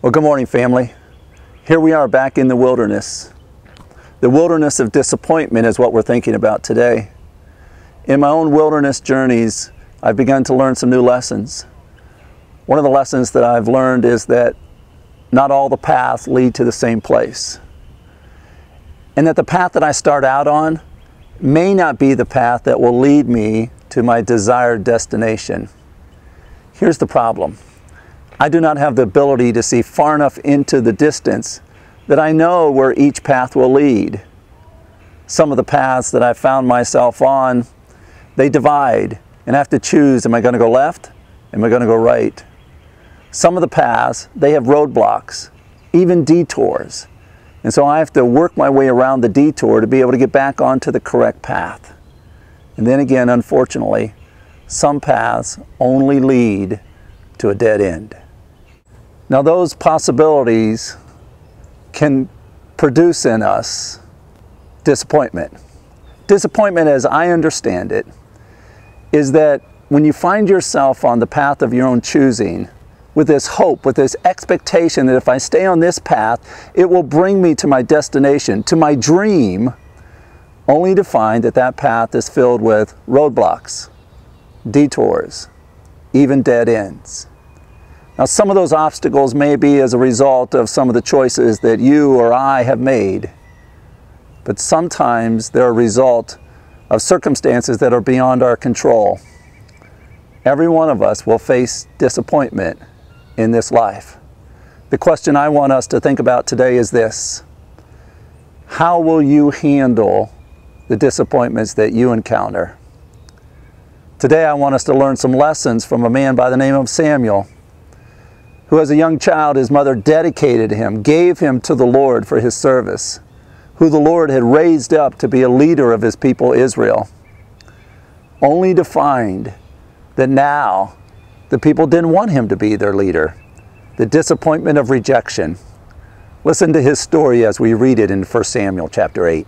Well, good morning, family. Here we are back in the wilderness. The wilderness of disappointment is what we're thinking about today. In my own wilderness journeys, I've begun to learn some new lessons. One of the lessons that I've learned is that not all the paths lead to the same place. And that the path that I start out on may not be the path that will lead me to my desired destination. Here's the problem. I do not have the ability to see far enough into the distance that I know where each path will lead. Some of the paths that I found myself on, they divide, and I have to choose, am I going to go left? Am I going to go right? Some of the paths, they have roadblocks, even detours. And so I have to work my way around the detour to be able to get back onto the correct path. And then again, unfortunately, some paths only lead to a dead end. Now those possibilities can produce in us disappointment. Disappointment, as I understand it, is that when you find yourself on the path of your own choosing, with this hope, with this expectation that if I stay on this path, it will bring me to my destination, to my dream, only to find that that path is filled with roadblocks, detours, even dead ends. Now, some of those obstacles may be as a result of some of the choices that you or I have made, but sometimes they're a result of circumstances that are beyond our control. Every one of us will face disappointment in this life. The question I want us to think about today is this: how will you handle the disappointments that you encounter? Today I want us to learn some lessons from a man by the name of Samuel, who as a young child his mother dedicated him, gave him to the Lord for his service, who the Lord had raised up to be a leader of his people Israel, only to find that now the people didn't want him to be their leader. The disappointment of rejection. Listen to his story as we read it in 1 Samuel chapter 8.